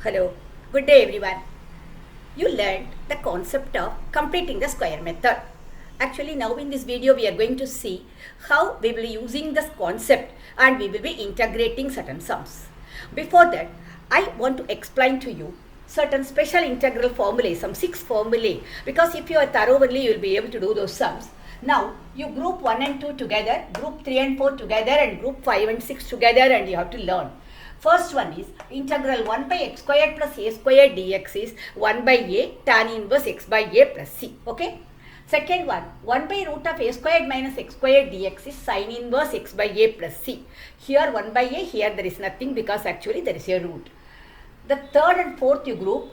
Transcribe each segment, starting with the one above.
Hello, good day everyone. You learned the concept of completing the square method. Actually, now in this video we are going to see how we will be using this concept and we will be integrating certain sums. Before that, I want to explain to you certain special integral formulae, some 6 formulae, because if you are thorough only you will be able to do those sums. Now, you group 1 and 2 together, group 3 and 4 together and group 5 and 6 together and you have to learn. First one is integral 1 by x squared plus a squared dx is 1 by a tan inverse x by a plus c. Okay. Second one, 1 by root of a squared minus x squared dx is sin inverse x by a plus c. Here 1 by a, here there is nothing because actually there is a root. The third and fourth you group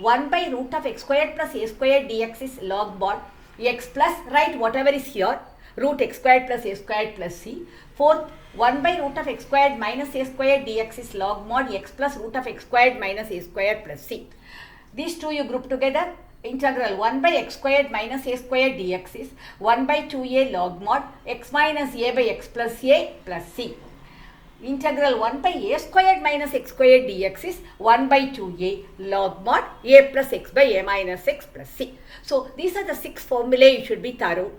1 by root of x squared plus a squared dx is log mod x plus, write whatever is here, root x squared plus a squared plus c. Fourth, 1 by root of x squared minus a squared dx is log mod x plus root of x squared minus a squared plus c. These two you group together. Integral 1 by x squared minus a squared dx is 1 by 2a log mod x minus a by x plus a plus c. Integral 1 by a squared minus x squared dx is 1 by 2a log mod a plus x by a minus x plus c. So, these are the 6 formulae you should be thorough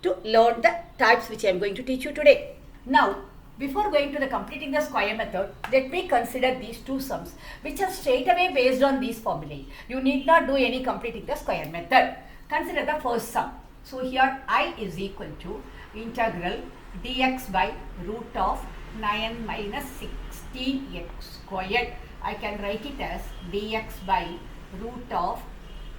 to learn the types which I am going to teach you today. Now, before going to the completing the square method, let me consider these two sums which are straight away based on these formulae. You need not do any completing the square method. Consider the first sum. So, here I is equal to integral dx by root of 9 minus 16x squared. I can write it as dx by root of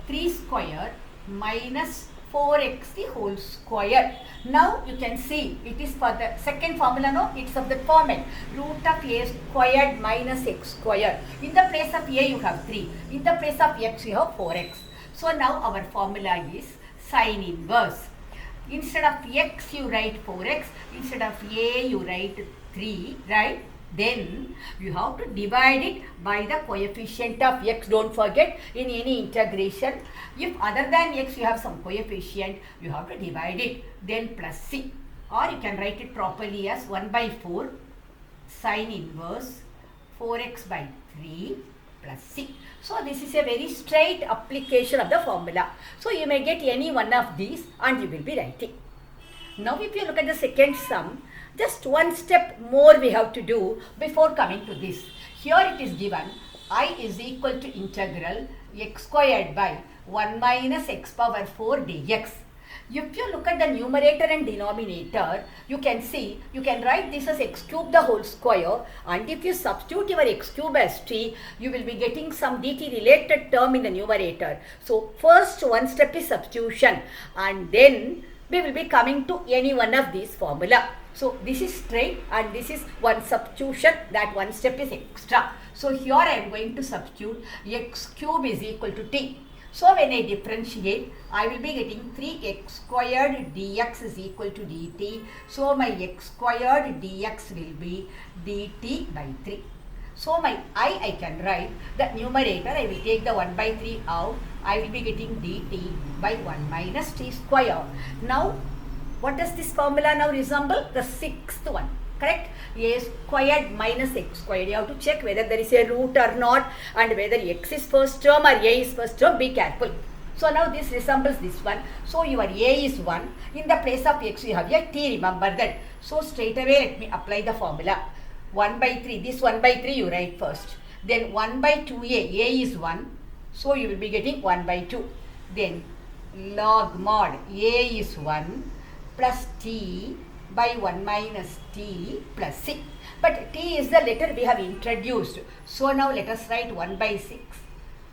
3 square minus 4x the whole square. Now you can see it is for the second formula, no, it's of the format root of a squared minus x squared. In the place of a you have 3, in the place of x you have 4x. So now our formula is sin inverse. Instead of x you write 4x, instead of a you write 3, right? Then you have to divide it by the coefficient of x. Don't forget, in any integration, if other than x you have some coefficient, you have to divide it, then plus c. Or you can write it properly as 1 by 4 sin inverse 4x by 3 plus c. So, this is a very straight application of the formula. So, you may get any one of these and you will be writing. Now, if you look at the second sum, just one step more we have to do before coming to this. Here it is given I is equal to integral x squared by 1 minus x power 4 dx. If you look at the numerator and denominator, you can see, you can write this as x cube the whole square, and if you substitute your x cube as t, you will be getting some dt related term in the numerator. So, first one step is substitution and then we will be coming to any one of these formula. So, this is straight and this is one substitution, that one step is extra. So, here I am going to substitute x cube is equal to t. So, when I differentiate, I will be getting 3x squared dx is equal to dt. So, my x squared dx will be dt by 3. So, my I can write the numerator, I will take the 1 by 3 out, I will be getting dt by 1 minus t square. Now, what does this formula now resemble? The sixth one, correct? A squared minus x squared. You have to check whether there is a root or not and whether x is first term or a is first term. Be careful. So, now this resembles this one. So, your a is 1. In the place of x you have a t, remember that. So, straight away let me apply the formula. 1 by 3, this 1 by 3 you write first. Then 1 by 2a, a is 1. So, you will be getting 1 by 2. Then log mod a is 1 plus t by 1 minus t plus c. But t is the letter we have introduced. So, now let us write 1 by 6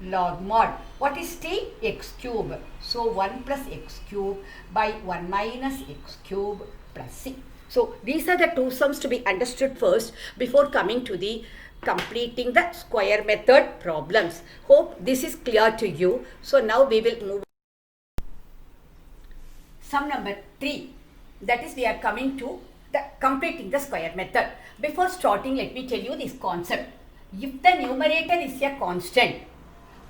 log mod. What is t? X cube. So, 1 plus x cube by 1 minus x cube plus c. So, these are the two sums to be understood first before coming to the completing the square method problems. Hope this is clear to you. So, now we will move. Sum number 3, that is we are coming to the completing the square method. Before starting, let me tell you this concept. If the numerator is a constant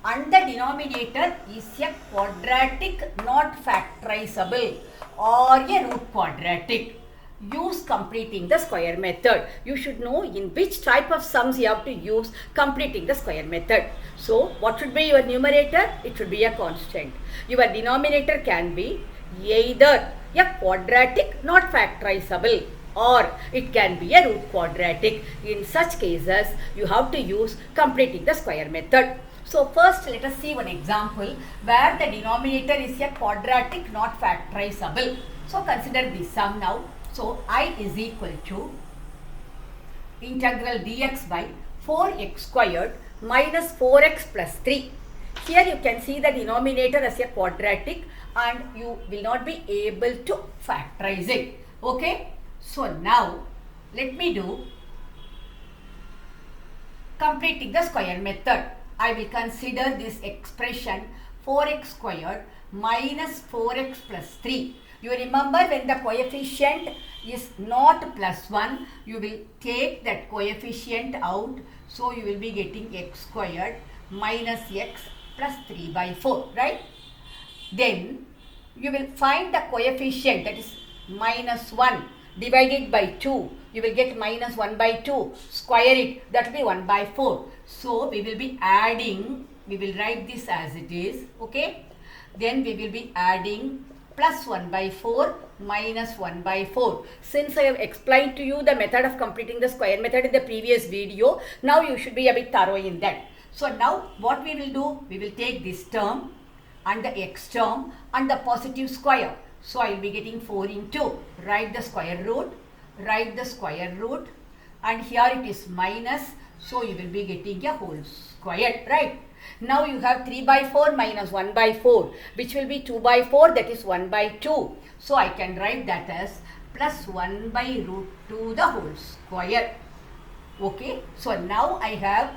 and the denominator is a quadratic not factorizable or a root quadratic, use completing the square method. You should know in which type of sums you have to use completing the square method. So what should be your numerator? It should be a constant. Your denominator can be either a quadratic not factorizable, or it can be a root quadratic. In such cases, you have to use completing the square method. So first let us see one example where the denominator is a quadratic not factorizable. So consider this sum now. So I is equal to integral dx by 4x squared minus 4x plus 3. Here you can see the denominator as a quadratic and you will not be able to factorize it. Okay. So now let me do completing the square method. I will consider this expression 4x squared minus 4x plus 3. You remember when the coefficient is not plus 1, you will take that coefficient out. So you will be getting x squared minus x plus 3 by 4, right? Then you will find the coefficient, that is minus 1 divided by 2. You will get minus 1 by 2. Square it, that will be 1 by 4. So we will be adding, we will write this as it is, okay? Then we will be adding plus 1 by 4 minus 1 by 4. Since I have explained to you the method of completing the square method in the previous video, now you should be a bit thorough in that. So now what we will do, we will take this term and the x term and the positive square. So I will be getting 4 into, write the square root, and here it is minus, so you will be getting a whole square, right? Now you have 3 by 4 minus 1 by 4, which will be 2 by 4, that is 1 by 2. So I can write that as plus 1 by root 2 the whole square. Okay, so now I have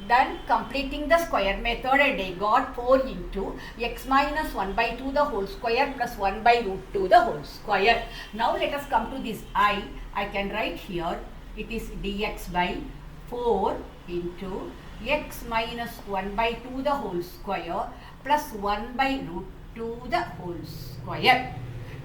done completing the square method and I got 4 into x minus 1 by 2 the whole square plus 1 by root 2 the whole square. Now let us come to this I can write here, it is dx by 4 into x minus 1 by 2 the whole square plus 1 by root 2 the whole square.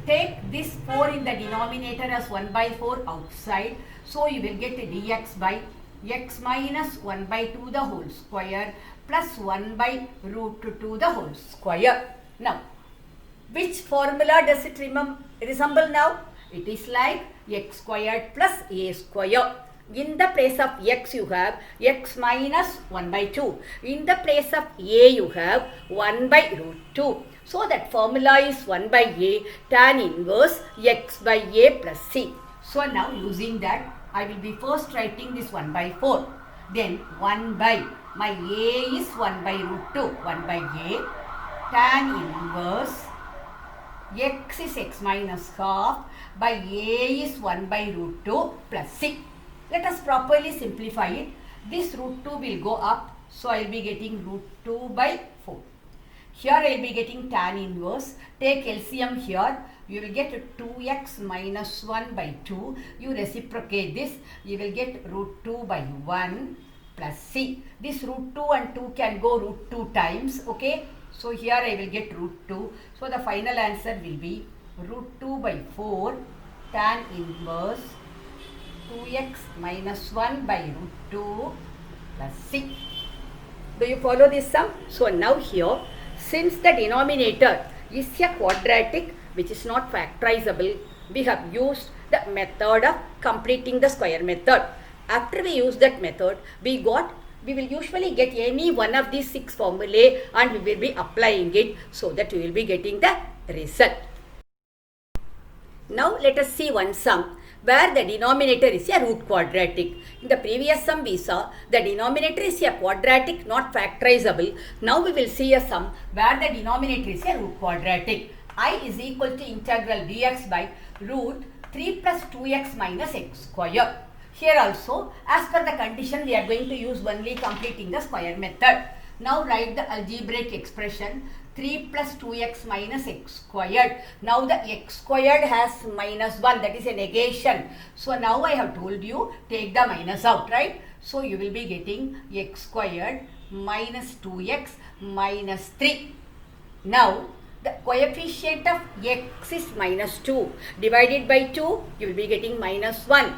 Take this 4 in the denominator as 1 by 4 outside. So you will get dx by x minus 1 by 2 the whole square plus 1 by root 2 the whole square. Now, which formula does it resemble now? It is like x squared plus a square. In the place of x you have x minus 1 by 2. In the place of a you have 1 by root 2. So that formula is 1 by a tan inverse x by a plus c. So now using that, I will be first writing this 1 by 4. Then 1 by, my a is 1 by root 2. 1 by a tan inverse x is x minus half by a is 1 by root 2 plus c. Let us properly simplify it. This root 2 will go up. So I will be getting root 2 by 4. Here I will be getting tan inverse. Take LCM here. You will get 2x minus 1 by 2. You reciprocate this. You will get root 2 by 1 plus c. This root 2 and 2 can go root 2 times. Okay. So here I will get root 2. So the final answer will be root 2 by 4 tan inverse 2x minus 1 by root 2 plus c. Do you follow this sum? So now here, since the denominator is a quadratic which is not factorizable, we have used the method of completing the square method. After we use that method, we will usually get any one of these 6 formulae and we will be applying it so that we will be getting the result. Now let us see one sum where the denominator is a root quadratic. In the previous sum we saw the denominator is a quadratic not factorizable. Now we will see a sum where the denominator is a root quadratic. I is equal to integral dx by root 3 plus 2x minus x square. Here also, as per the condition, we are going to use only completing the square method. Now write the algebraic expression 3 plus 2x minus x squared. Now the x squared has minus 1, that is a negation. So now I have told you, take the minus out, right? So you will be getting x squared minus 2x minus 3. Now the coefficient of x is minus 2. Divided by 2, you will be getting minus 1.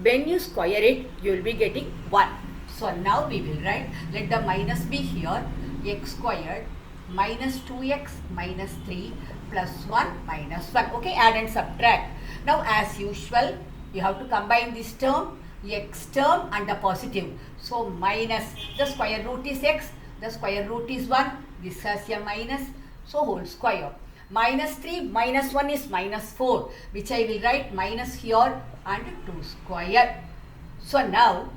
When you square it, you will be getting 1. So now we will write, let the minus be here, x squared minus 2x minus 3 plus 1 minus 1. Okay, add and subtract. Now as usual, you have to combine this term, x term and the positive. So minus, the square root is x, the square root is 1, this has a minus, so whole square. Minus 3 minus 1 is minus 4, which I will write minus here and 2 square. So now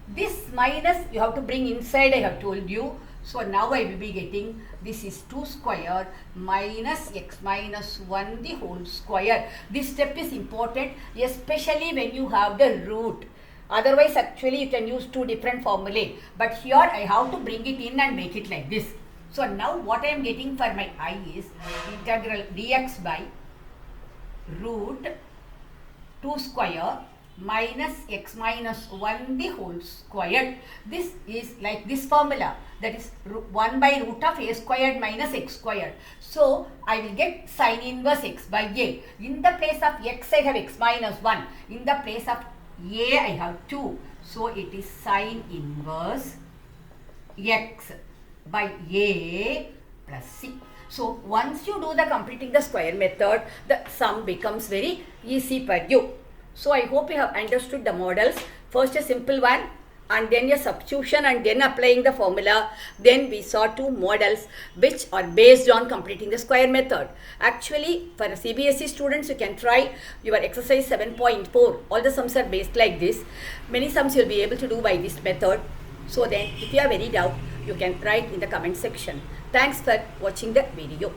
this minus you have to bring inside, I have told you. So now I will be getting, this is 2 square minus x minus 1 the whole square. This step is important, especially when you have the root. Otherwise actually you can use two different formulae. But here I have to bring it in and make it like this. So now what I am getting for my I is integral dx by root 2 square minus x minus 1 the whole squared. This is like this formula, that is 1 by root of a squared minus x squared. So I will get sine inverse x by a. In the place of x I have x minus 1. In the place of a I have 2. So it is sine inverse x by a plus c. So once you do the completing the square method, the sum becomes very easy for you. So I hope you have understood the models. First a simple one and then a substitution and then applying the formula. Then we saw two models which are based on completing the square method. Actually for CBSE students you can try your exercise 7.4. All the sums are based like this. Many sums you will be able to do by this method. So then if you have any doubt, you can write in the comment section. Thanks for watching the video.